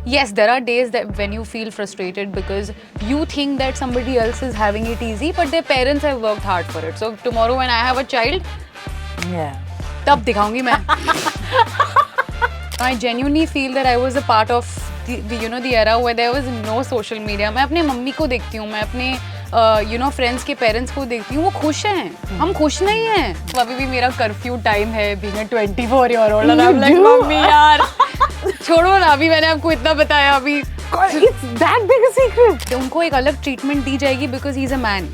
Yes, there are days that when you feel frustrated because you think that somebody else is having it easy, but their parents have worked hard for it. So tomorrow when I have a child, तब दिखाऊंगी मैं. I genuinely feel that I was a part of the era where there was no social media. मैं अपने mummy को देखती हूँ, मैं अपने फ्रेंड्स के पेरेंट्स को देखती हूँ, वो खुश हैं, हम खुश नहीं हैं. अभी भी मेरा कर्फ्यू टाइम है, being a 24-year-old and I'm like mummy यार छोड़ो ना, अभी मैंने आपको इतना बताया, अभी It's that big a secret. उनको एक अलग ट्रीटमेंट दी जाएगी because he's a man.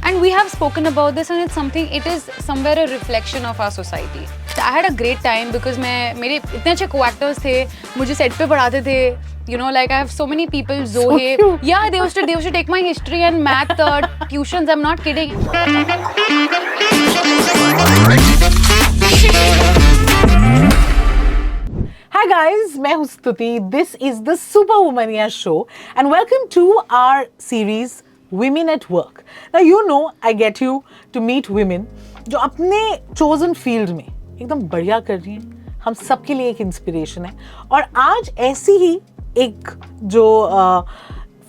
And we have spoken about this and it is somewhere a reflection of our society. I had a great time because मेरे इतने अच्छे co-actors थे, मुझे set पे पढ़ाते थे. Like I have so many people, Zohe. So cute. Yeah, they used to take my history and math tuitions. I'm not kidding. Hi guys, मैं हूँ स्तुति. This is the Superwomania show and welcome to our series Women at Work. Now you know I get you to meet women जो अपने chosen field में एकदम बढ़िया कर रही हैं. हम सबके लिए एक इंस्पिरेशन है और आज ऐसी ही एक जो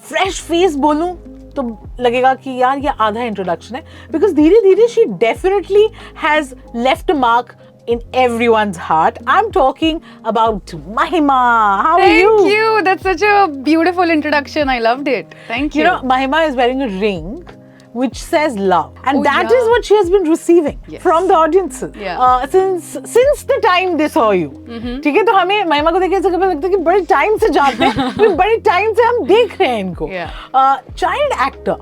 फ्रेश फेस बोलूं तो लगेगा कि यार ये आधा इंट्रोडक्शन है बिकॉज धीरे धीरे she definitely has left a mark in everyone's heart. I'm talking about Mahima. How are you? Thank you. That's such a beautiful introduction. I loved it. Thank you. You know, Mahima is wearing a ring which says love. And that yeah. is what she has been receiving from the audiences. Yeah. Since the time they saw you. ठीक है, तो हमें महिमा को देख के ऐसा लगता है कि बड़े टाइम से जानते हैं, फिर बड़े टाइम से हम देख रहे हैं इनको. Child actor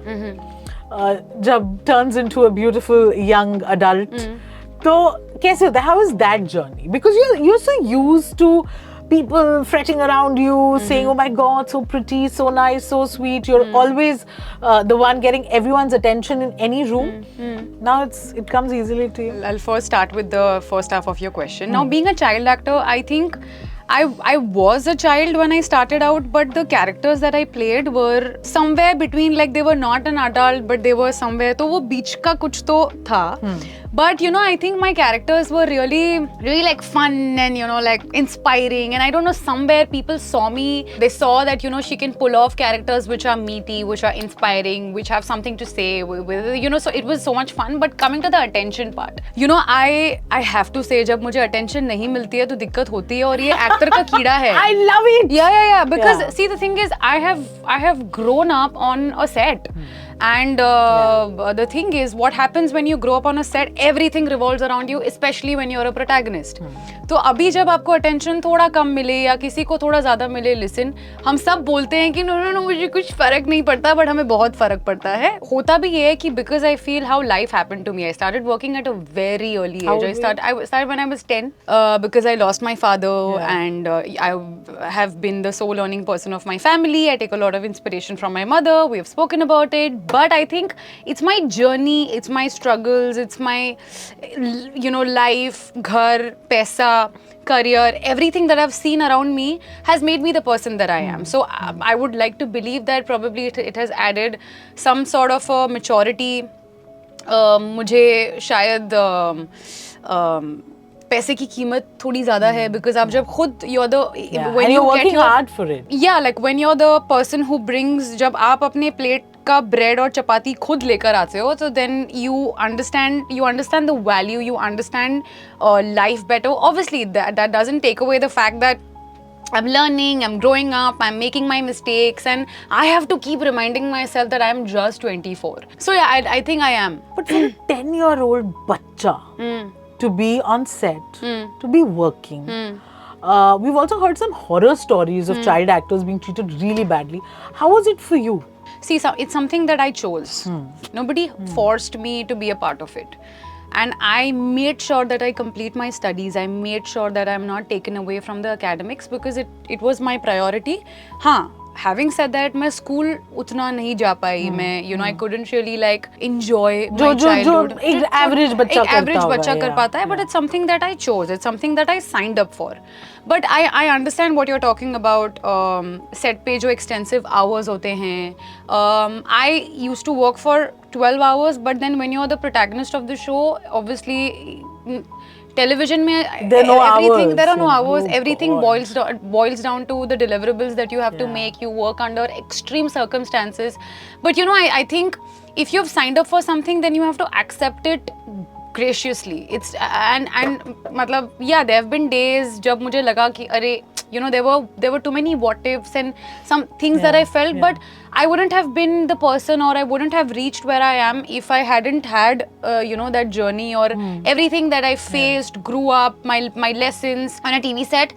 जब turns into a beautiful young adult, तो कैसे होता है? How is that journey? Because you're so used to people fretting around you, saying, "Oh my God, so pretty, so nice, so sweet." You're always the one getting everyone's attention in any room. Now it comes easily to you. I'll first start with the first half of your question. Now, being a child actor, I think I was a child when I started out, but the characters that I played were somewhere between, like they were not an adult, but they were somewhere. तो वो बीच का कुछ तो था. But I think my characters were really like fun and like inspiring, and I don't know, somewhere people saw me, they saw that she can pull off characters which are meaty, which are inspiring, which have something to say with so it was so much fun. But coming to the attention part, I have to say, जब मुझे attention नहीं मिलती है तो दिक्कत होती है, और ये actor का कीड़ा है. I love it. Yeah. Because see, the thing is, I have grown up on a set. And the thing is, what happens when you grow up on a set, everything revolves around you, especially when you're a protagonist. तो अभी जब आपको attention थोड़ा कम मिले या किसी को थोड़ा ज़्यादा मिले, listen, हम सब बोलते हैं कि no, मुझे कुछ फ़र्क नहीं पड़ता, but हमें बहुत फ़र्क पड़ता है. होता भी ये है कि because I feel how life happened to me. I started working at a very early age. I started when I was 10 because I lost my father, and I have been the sole earning person of my family. I take a lot of inspiration from my mother. We have spoken about it. But I think it's my journey, it's my struggles, it's my, life, ghar, paisa, career, everything that I've seen around me has made me the person that I am. So I would like to believe that probably it has added some sort of a maturity. मुझे शायद पैसे की कीमत थोड़ी ज़्यादा है, because आप जब खुद when you're working hard for it. Yeah, like when you're the person who brings, जब आप अपने प्लेट का ब्रेड और चपाती खुद लेकर आते हो, तो then you understand the value, you understand life better. Obviously, that doesn't take away the fact that I'm learning, I'm growing up, I'm making my mistakes, and I have to keep reminding myself that I'm just 24. So yeah, I think I am. But for a 10-year-old bachcha to be on set, to be working, we've also heard some horror stories of child actors being treated really badly. How was it for you? See, it's something that I chose. Nobody forced me to be a part of it. And I made sure that I complete my studies. I made sure that I'm not taken away from the academics because it was my priority. Having said that, मैं school उतना नहीं जा पाई. मैं I couldn't really like enjoy my childhood. एक average बच्चा कर पाता है, but it's something that I chose. It's something that I signed up for. But I understand what you're talking about. Set पे जो extensive hours होते हैं. I used to work for 12 hours, but then when you're the protagonist of the show, obviously television mein There are no everything hours. there are no Yeah. hours. Oh, Everything God. boils down to the deliverables that you have to Yeah. make. You work under extreme circumstances, but you know, I think if you've signed up for something, then you have to accept it graciously. It's and matlab, yeah, there have been days jab mujhe laga ki are, you know, there were too many what ifs and some things that I felt, yeah. but I wouldn't have been the person, or I wouldn't have reached where I am if I hadn't had you know, that journey, or everything that I faced, grew up, my lessons on a TV set.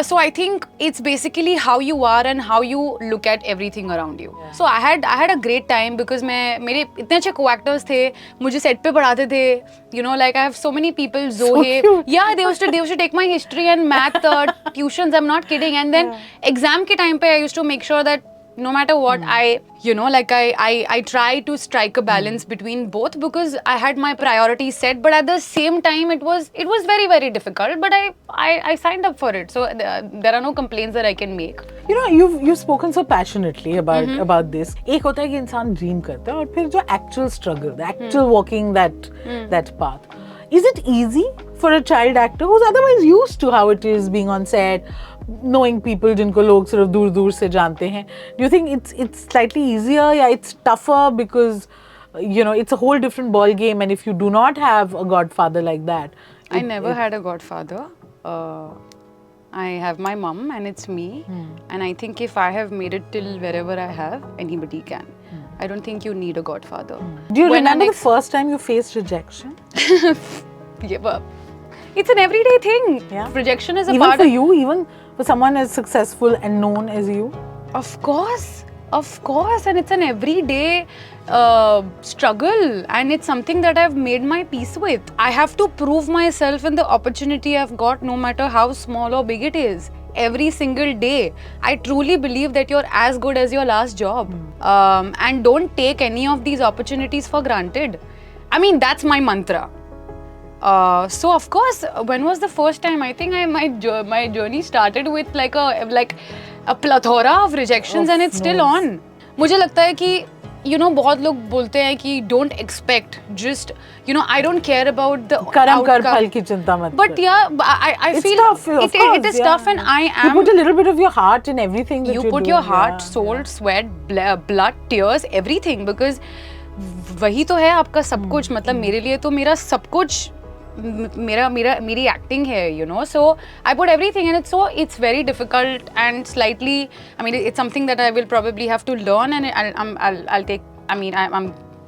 So I think it's basically how you are and how you look at everything around you. So I had a great time because मेरे इतने अच्छे co-actors थे, मुझे set पे पढ़ाते थे, you know, like I have so many people. Zohe, cute. yeah, they used to take my history and math tuitions. I'm not kidding. And then exam ke time pe I used to make sure that no matter what, I, you know, like I try to strike a balance between both, because I had my priorities set, but at the same time it was very, very difficult, but I signed up for it, so there are no complaints that I can make. You know, you've spoken so passionately about this. एक होता है कि इंसान dream करता है, और फिर जो actual struggle, the actual walking that path. Is it easy for a child actor who's otherwise used to how it is being on set, knowing people जिनको लोग सिर्फ दूर-दूर से जानते हैं? Do you think it's slightly easier, या it's tougher because you know, it's a whole different ball game, and if you do not have a godfather like that? I never had a godfather. I have my mum and it's me, and I think if I have made it till wherever I have, anybody can. I don't think you need a godfather. Do you When remember an the first time you faced rejection? Give up. It's an everyday thing. Yeah. Rejection is a Even part for of. you, even for someone as successful and known as you? Of course, and it's an everyday struggle, and it's something that I've made my peace with. I have to prove myself in the opportunity I've got, no matter how small or big it is. Every single day, I truly believe that you're as good as your last job, and don't take any of these opportunities for granted. I mean, that's my mantra. So of course, when was the first time? I think my journey started with like a plethora of rejections, and it's still on. मुझे लगता है कि you know, बहुत लोग बोलते हैं कि don't expect, just, you know, I don't care about the कर्म कर outcome. फल की चिंता मत But कर. yeah, I It's feel tough, of it course, is yeah. tough, and I You am. put a little bit of your heart in everything that You you're put doing. your heart, Yeah, soul, yeah. sweat, blood, tears, everything, because वही तो है आपका सब कुछ. मतलब मेरे लिए तो मेरा सब कुछ मेरी acting है, you know. So I put everything, and it's very difficult and slightly. I mean, it's something that I will probably have to learn, and I'll take. I mean,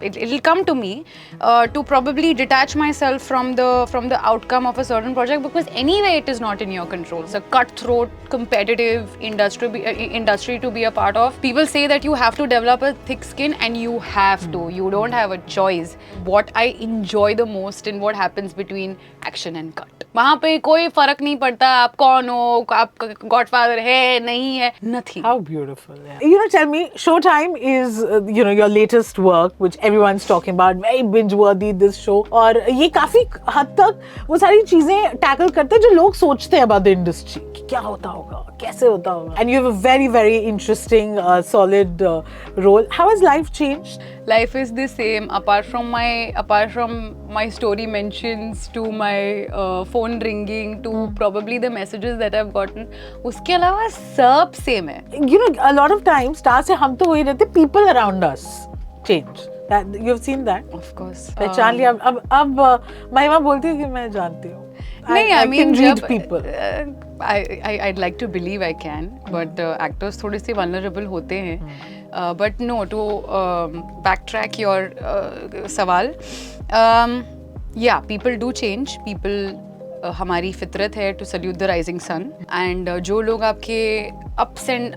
it'll come to me to probably detach myself from the outcome of a certain project, because anyway it is not in your control. It's a cutthroat, competitive industry to be a part of. People say that you have to develop a thick skin, and you have to. You don't have a choice. What I enjoy the most in what happens between action and cut. वहाँ पे कोई फर्क नहीं पड़ता आप कौन हो, आप गॉडफादर है नहीं है, nothing. How beautiful. Yeah. You know, tell me, Showtime is you know, your latest work, which everyone's talking about, very binge-worthy, this show. और ये काफी हद तक वो सारी चीजें टैकल करते हैं जो लोग सोचते हैं about the industry, कि क्या होता होगा, कैसे होता होगा. And you have a very, very interesting, solid role. How has life changed? Life is the same, apart from my story mentions, to my phone ringing, to probably the messages that I've gotten. उसके अलावा सब same है. You know, a lot of times stars से हम तो वही रहते, people around us change. You've seen that? Of course. पहचान लिया. अब महिमा बोलती है कि मैं जानती हूँ. नहीं, I mean, can read जब, people. I'd like to believe I can, but actors थोड़े से vulnerable होते हैं. But no, to backtrack your सवाल, yeah, people do change. People हमारी फितरत है to salute the rising sun, and जो लोग आपके ups and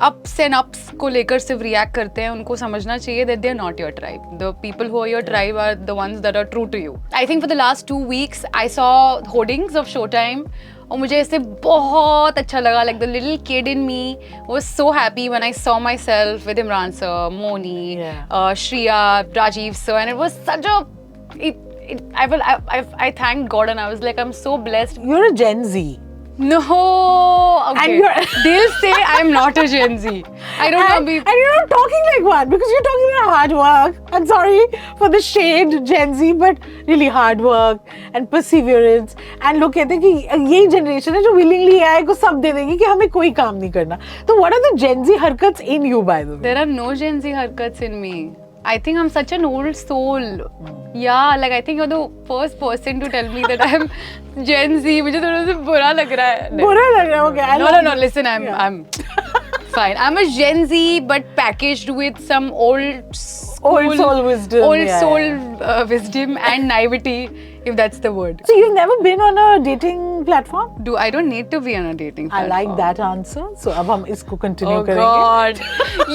ups को लेकर सिर्फ react करते हैं, उनको समझना चाहिए that they are not your tribe. The people who are your tribe are the ones that are true to you. I think for the last 2 weeks I saw hoardings of Showtime, और मुझे इससे बहुत अच्छा लगा. Like the little kid in me was so happy when I saw myself with Imran sir, Moni, Shriya, Rajiv sir, and it was such a. I thanked God, and I was like, I'm so blessed. You're a Gen Z. No, okay. And you're- They'll say I'm not a Gen Z. I don't know. And you're not talking like one because you're talking about hard work. I'm sorry for the shade, Gen Z, but really hard work and perseverance. And लोग कहते हैं कि यही generation है जो willingly AI को सब दे देगी कि हमें कोई काम नहीं करना. तो what are the Gen Z हरकats in you, by the way? There are no Gen Z haircuts in me. I think I'm such an old soul. Yeah, like I think you're the first person to tell me that I'm Gen Z. मुझे थोड़ा सा बुरा लग रहा है. बुरा लग रहा है, okay. No. Listen, I'm fine. I'm a Gen Z, but packaged with some old soul wisdom. Old soul wisdom and naivety, if that's the word. So you've never been on a dating platform? I don't need to be on a dating I platform. like that answer. So अब हम इसको continue Oh करेंगे. God.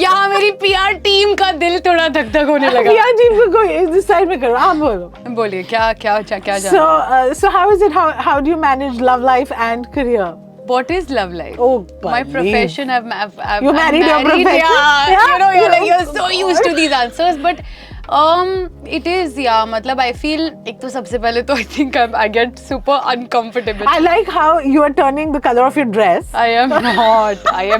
यहाँ मेरी PR team का दिल थोड़ा धक-धक होने लगा. PR team को कोई इस side में करो. आप बोलो. बोलिए क्या So how is it? How do you manage love life and career? What is love life? Oh, my buddy. profession. You I'm married your profession? Yeah. Yeah. You're so used to these answers, but it is, yeah. मतलब I feel एक तो सबसे पहले तो I think I get super uncomfortable. I like how you are turning the color of your dress. I am not. I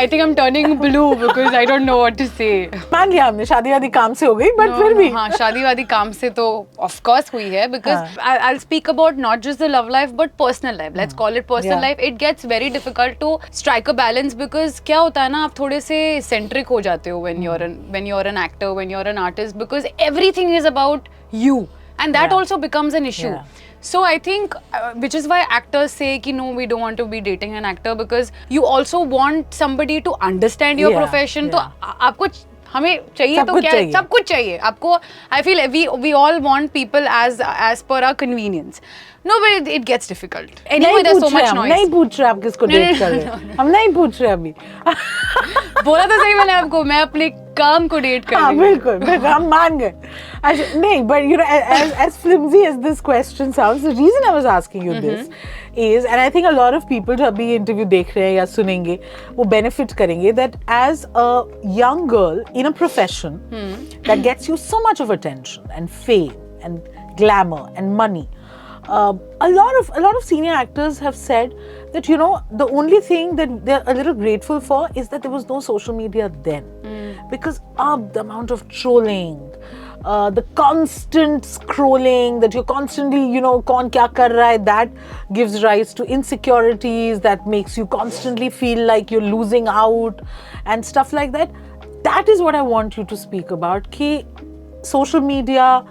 think I'm turning blue because I don't know what to say. मान लिया हमने शादी वादी काम से हो गई, but फिर भी. हाँ, शादी वादी काम से तो of course हुई है because I'll speak about not just the love life but personal life. Let's call it personal life. It gets very difficult to strike a balance because क्या होता है ना, आप थोड़े से eccentric हो जाते हो when you're an actor, when you're an artist, because everything is about you, and that also becomes an issue. Yeah. So I think, which is why actors say कि no, we don't want to be dating an actor because you also want somebody to understand your profession. तो आपको हमें चाहिए तो क्या है? सब कुछ चाहिए आपको. I feel we all want people as per our convenience. No, but it gets difficult. Anyway, there's so much noise. नहीं पूछ रहे आप किसको डेट कर रहे हैं. हम नहीं पूछ रहे अभी. बोला तो सही मैंने आपको, मैं अपने काम को डेट कर रही हूँ. बिल्कुल हम मान गए. नहीं, but you know, as flimsy as this question sounds, the reason I was asking you this is, and I think a lot of people जो अभी interview देख रहे हैं या सुनेंगे वो benefit करेंगे, that as a young girl in a profession that gets you so much of attention and fame and glamour and money, a lot of senior actors have said that, you know, the only thing that they're a little grateful for is that there was no social media then, because of the amount of trolling, the constant scrolling, that you're constantly, you know, kaun kya kar raha hai, that gives rise to insecurities, that makes you constantly feel like you're losing out and stuff like that. That is what I want you to speak about. Ki social media,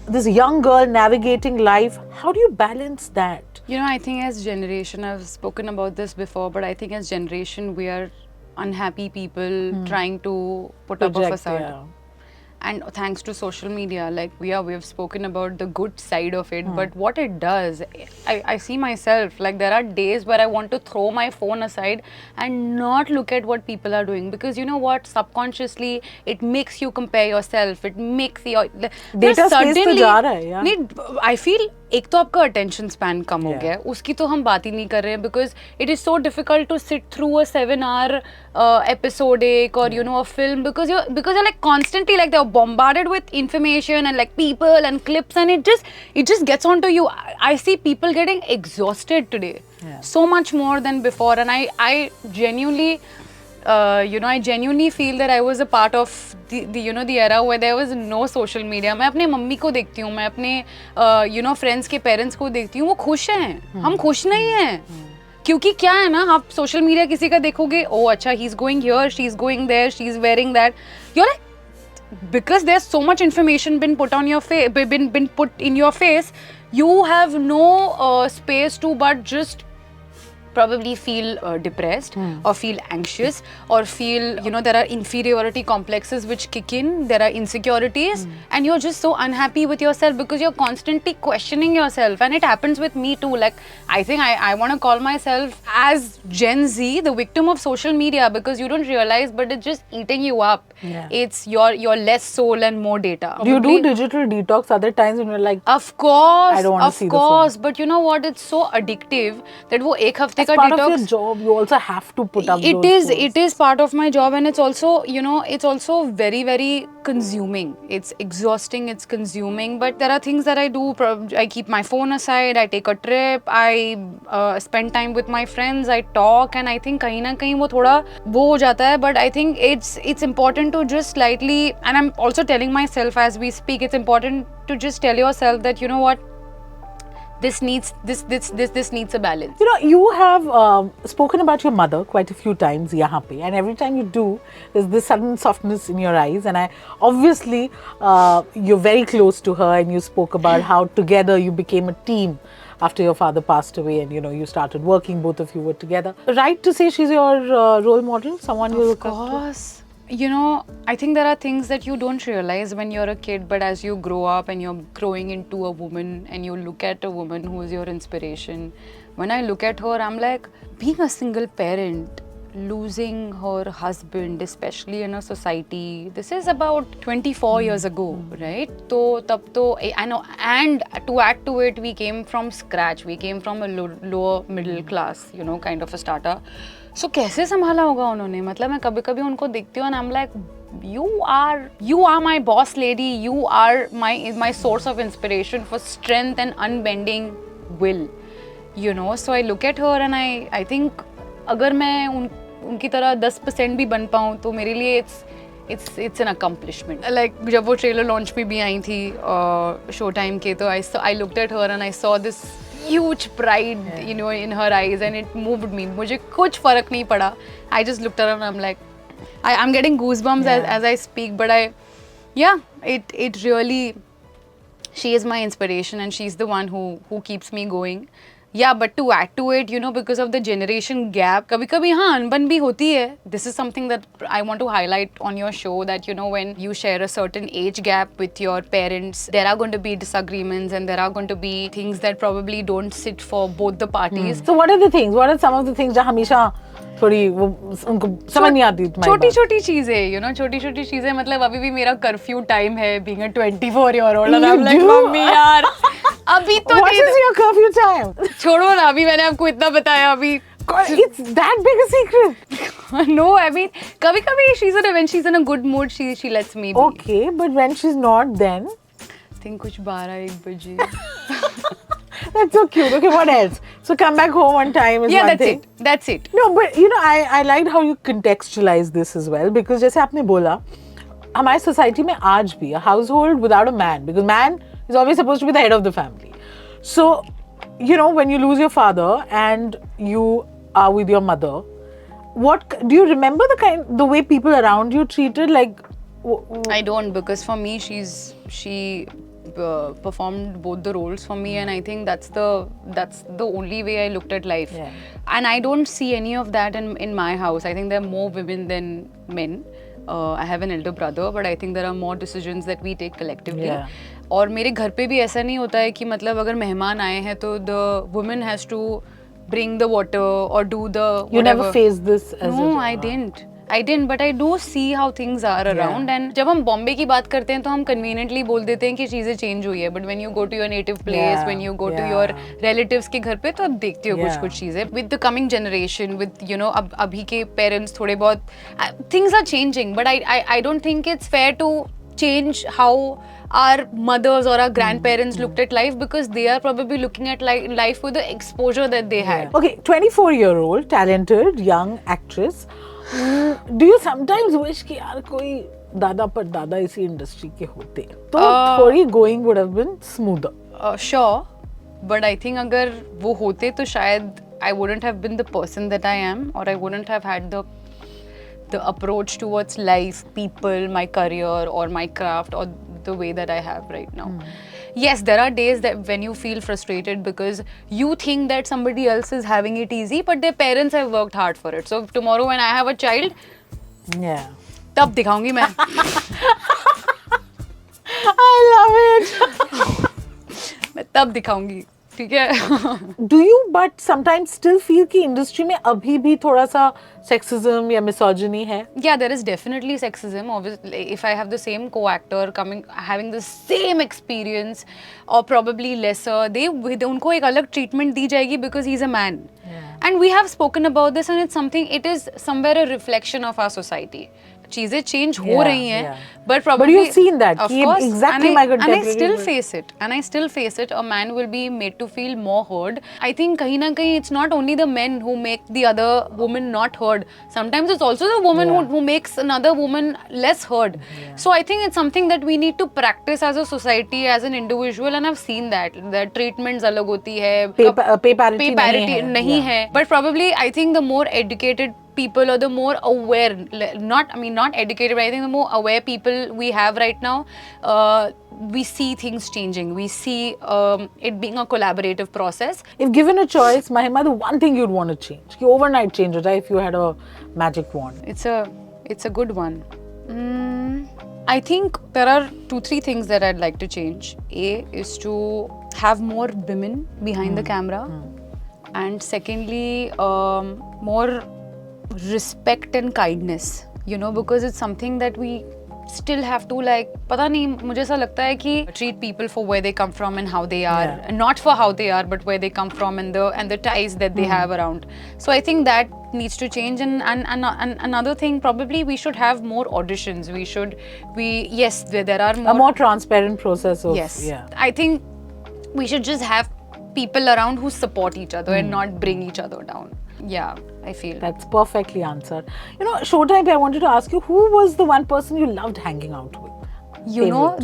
this young girl navigating life, how do you balance that? You know, I think as generation, I've spoken about this before, but I think as generation, we are unhappy people trying to put up a facade. Yeah. And thanks to social media, like we have spoken about the good side of it, but what it does, I see myself, like there are days where I want to throw my phone aside and not look at what people are doing, because you know what, subconsciously it makes you compare yourself, it makes your data space तो जा रहा है, yeah. नहीं, I feel एक तो आपका attention span कम हो गया है, उसकी तो हम बात ही नहीं कर रहे हैं, because it is so difficult to sit through a 7-hour episodic or you know a film, because you're like constantly like they're bombarded with information and like people and clips, and it just gets onto you. I see people getting exhausted today, so much more than before, and I genuinely I genuinely feel that I was a part of the era where there was no social media. मैं अपने mummy को देखती हूँ, मैं अपने friends के parents को देखती हूँ, वो खुश हैं, हम खुश नहीं हैं. क्योंकि क्या है ना, आप सोशल मीडिया किसी का देखोगे, ओ अच्छा, he is going here, she is going there, she is wearing that. You're like, because there's so much information been put on your face, been put in your face, you have no space to but just probably feel depressed or feel anxious or feel, there are inferiority complexes which kick in, there are insecurities, and you're just so unhappy with yourself because you're constantly questioning yourself. And it happens with me too. Like, I think I want to call myself as Gen Z the victim of social media, because you don't realize, but it's just eating you up. Yeah. It's your less soul and more data. Do you do digital detox other times when you're like, of course, I don't want to see the phone. Of course, but you know what, it's so addictive that वो एक हफ्ते take as a part detox. of your job, you also have to put up It those is posts. it is part of my job, and it's also, you know, it's also very very consuming. It's exhausting, it's consuming, but there are things that I do. I keep my phone aside, I take a trip, I spend time with my friends, I talk, and I think कहीं ना कहीं वो थोड़ा वो हो जाता है. But I think it's important to just slightly, and I'm also telling myself as we speak, it's important to just tell yourself that, you know what, this needs a balance. You know, you have spoken about your mother quite a few times यहाँ पे, and every time you do, there's this sudden softness in your eyes. And I obviously you're very close to her, and you spoke about how together you became a team after your father passed away, and you know you started working. Both of you were together. Right to say she's your role model, someone you look up to? Of course. You know, I think there are things that you don't realize when you're a kid, but as you grow up and you're growing into a woman and you look at a woman who is your inspiration, when I look at her, I'm like, being a single parent, losing her husband, especially in a society, this is about 24 years ago, right? So, tab to, I know, and to add to it, we came from scratch. We came from a lower middle class, you know, kind of a starter. So कैसे संभाला होगा उन्होंने? मतलब मैं कभी-कभी उनको देखती हूँ and I'm like, you are my boss lady. You are my source of inspiration for strength and unbending will. You know, so I look at her and I think अगर मैं उनकी तरह 10% भी बन पाऊँ तो मेरे लिए it's an accomplishment. Like जब वो trailer launch में भी आई थी show time के, तो I looked at her and I saw this huge pride, you know, in her eyes, and it moved me. मुझे कुछ फर्क नहीं पड़ा. I just looked at her and I'm like, I'm getting goosebumps as I speak. But it really, she is my inspiration, and she's the one who keeps me going. Yeah, but to add to it, you know, because of the generation gap, कभी-कभी हाँ अनबन भी होती है. This is something that I want to highlight on your show, that, you know, when you share a certain age gap with your parents, there are going to be disagreements and there are going to be things that probably don't sit for both the parties. So what are the things? What are some of the things जो हमेशा थोड़ी वो उनको समझ नहीं आती तुम्हारी बात? छोटी-छोटी चीजें, you know, छोटी-छोटी चीजें. मतलब अभी भी मेरा कर्फ्यू टाइम है, being a 24-year-old, and I'm like, mummy यार अभी तो What is your curfew time? छोड़ो ना, अभी मैंने आपको इतना बताया. अभी It's that big a secret. No, I mean, कभी-कभी when she's in a good mood, she lets me be. Okay, but when she's not, then I think कुछ 12-1 बजे. that's so cute. Okay, what else? So come back home on time is Yeah, one thing. that's it. No, but you know, I liked how you contextualize this as well, because जैसे आपने बोला, हमारी society में आज भी a household without a man, because man is always supposed to be the head of the family. So, you know, when you lose your father and you are with your mother, what do you remember the way people around you treated? Like, I don't, because for me she performed both the roles for me, and I think that's the only way I looked at life. Yeah. And I don't see any of that in my house. I think there are more women than men. I have an elder brother, but I think there are more decisions that we take collectively. Yeah. और मेरे घर पे भी ऐसा नहीं होता है कि मतलब अगर मेहमान आए हैं तो the woman has to bring the water or do the whatever. You never faced this as No, a I didn't, but I do see how things are around. And जब हम बॉम्बे की बात करते हैं तो हम conveniently बोल देते हैं कि चीजें change हुई है. But when you go to your native place, when you go to your relatives के घर पे, तो आप देखते हो कुछ चीजें. With the coming generation, with, you know, अब अभी के parents थोड़े बहुत things are changing. But I don't think it's fair to change how our mothers or our grandparents looked at life, because they are probably looking at life with the exposure that they had. Okay, 24-year-old, talented, young actress. Do you sometimes wish कि यार कोई दादा पर दादा इसी industry के होते तो थोड़ी going would have been smoother? Sure, but I think अगर वो होते तो शायद I wouldn't have been the person that I am, or I wouldn't have had the approach towards life, people, my career, or my craft, or the way that I have right now. Yes, there are days that when you feel frustrated because you think that somebody else is having it easy, but their parents have worked hard for it. So tomorrow when I have a child, तब दिखाऊंगी मैं. I love it. मैं तब दिखाऊंगी. ठीक है. Do you but sometimes still feel कि industry में अभी भी थोड़ा सा sexism या misogyny है? Yeah, there is definitely sexism. Obviously, if I have the same co-actor having the same experience or probably lesser, उनको एक अलग treatment दी जाएगी because he's a man. And we have spoken about this, and it's something, it is somewhere a reflection of our society. चीजें change हो रही हैं, but probably you've seen that, of कि course, exactly and my I contemporary still was- face it, and I still face it. A man will be made to feel more heard. I think kahin na kahin it's not only the men who make the other woman not heard. Sometimes it's also the woman who makes another woman less heard. So I think it's something that we need to practice as a society, as an individual, and I've seen that. The treatments अलग होती है, pay parity नहीं है. But probably I think the more educated people, or the more aware, not educated, but I think the more aware people we have right now, we see things changing. We see it being a collaborative process. If given a choice, Mahima, the one thing you'd want to change, ki overnight change it, if you had a magic wand. It's a good one. I think there are 2-3 things that I'd like to change. A is to have more women behind the camera, and secondly, more respect and kindness, because it's something that we still have to, like, पता नहीं, मुझे ऐसा लगता है कि treat people for where they come from and how they are, and not for how they are, but where they come from and the ties that they have around. So I think that needs to change. And another thing, probably we should have more auditions. Yes, there are more. A more transparent process of, Yes. I think we should just have people around who support each other and not bring each other down. Yeah, I feel. That's perfectly answered. Showtime, I wanted to ask you, who was the one person you loved hanging out with?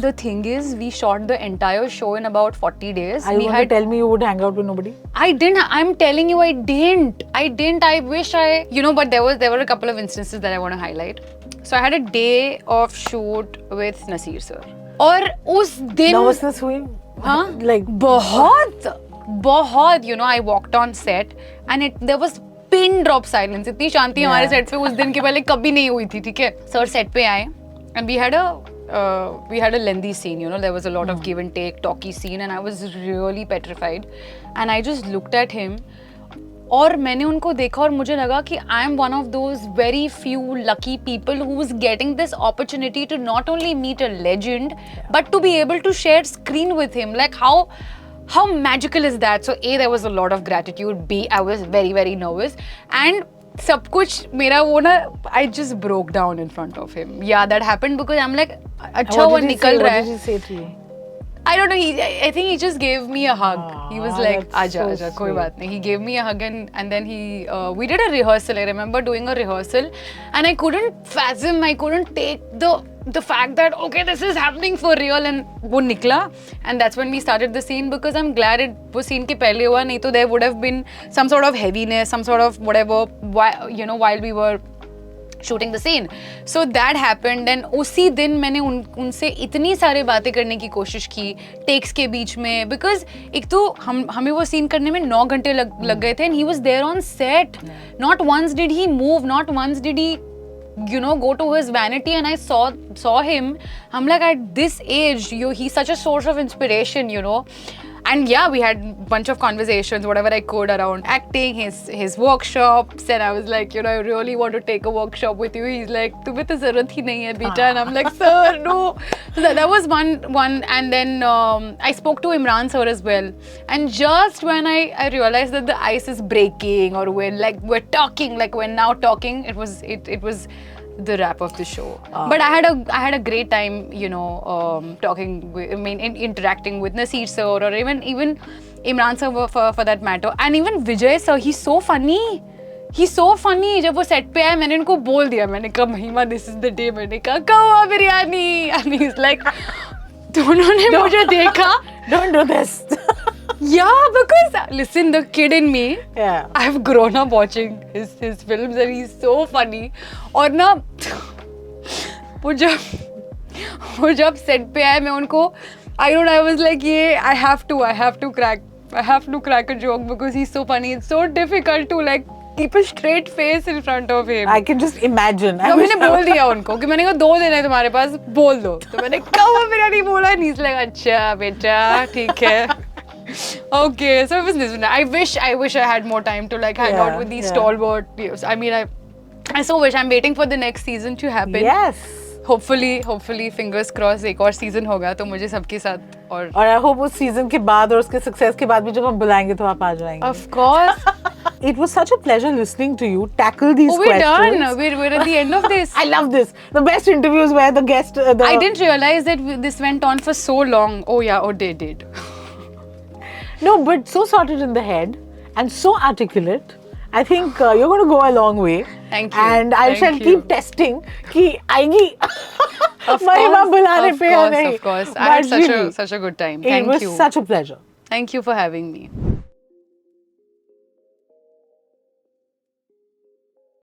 The thing is, we shot the entire show in about 40 days. Are you going to tell me you would hang out with nobody? I didn't. I'm telling you, I didn't. I wish I, but there were a couple of instances that I want to highlight. So I had a day of shoot with Nasir sir. और उस दिन nervousness हुई? हाँ, like बहुत, I walked on set and there was pin drop silence. इतनी शांति हमारे set पे उस दिन के पहले कभी नहीं हुई थी, ठीक है? सर सेट पे आए and we had a lengthy scene, there was a lot of give and take, talky scene, and I was really petrified, and I just looked at him. और मैंने उनको देखा और मुझे लगा कि I am one of those very few lucky people who is getting this opportunity to not only meet a legend, but to be able to share screen with him. Like how magical is that? So A, there was a lot of gratitude. B, I was very, very nervous. And सब कुछ मेरा वो ना, I just broke down in front of him. Yeah, that happened because I'm like, अच्छा वो निकल रहा है. What did he say to you? I don't know. I think he just gave me a hug. He was like, "Aja, so aja, koi sweet. baat nahi." He gave me a hug and then we did a rehearsal. I remember doing a rehearsal, and I couldn't fathom. I couldn't take the fact that okay, this is happening for real, and वो निकला, and that's when we started the scene. Because I'm glad वो scene के पहले हुआ, नहीं तो there would have been some sort of heaviness, some sort of whatever. While we were shooting the scene. So that happened, and उसी दिन मैंने उनसे इतनी सारी बातें करने की कोशिश की टेक्स के बीच में, because एक तो हमें वो सीन करने में 9 घंटे लग गए थे, and he was there on set. Not once did he move, not once did he go to his vanity, and I saw him. I'm like, at this age, he's such a source of inspiration, And yeah, we had a bunch of conversations, whatever I could, around acting, his workshops, and I was like, I really want to take a workshop with you. He's like, तुम्हें तो ज़रूरत ही नहीं है बेटा, and I'm like, sir, no. So that was one, and then I spoke to Imran sir as well, and just when I realized that the ice is breaking, or we're talking, like we're now talking, it was the wrap of the show. But I had a great time, talking with, interacting with Nasir sir, or even Imran sir for that matter, and even Vijay sir. He's so funny. जब वो set पे आए, मैंने उनको बोल दिया, मैंने कहा महिमा, this is the day, मैंने कहा कौवा बिरयानी, and he's like, दोनों ने मुझे देखा, don't do this. Yeah, because listen, the kid in me, I've grown up watching his films, and he's so funny. और ना वो जब सेट पे आए, मैं उनको I was like, I have to crack a joke, because he's so funny. It's so difficult to like keep a straight face in front of him. I can just imagine. तो मैंने बोल दिया उनको कि मैंने कहा 2 दिन है तुम्हारे पास, बोल दो. तो मैंने कौवा बिरयानी बोला, and he's like, अच्छा बेटा, ठीक है. Okay, so it was this. I wish I had more time to like hang out with these stalwart. I mean, I so wish. I'm waiting for the next season to happen. Yes. Hopefully, fingers crossed, एक और season होगा तो मुझे सबके साथ और I hope उस season के बाद और उसके success के बाद भी जब हम बुलाएंगे तो आप आ जाएंगे. Of course. it was such a pleasure listening to you tackle these Oh, we're questions. done. We're at the end of this. I love this. The best interviews where the guest. I didn't realize that this went on for so long. Oh yeah, oh they did. No, but so sorted in the head and so articulate. I think you're going to go a long way. Thank you. And I Thank shall you. keep testing कि आएगी Of महिमा बुलाने पे या नहीं. of course. I But had really, such a good time. it Thank was you. such a pleasure. Thank you for having me.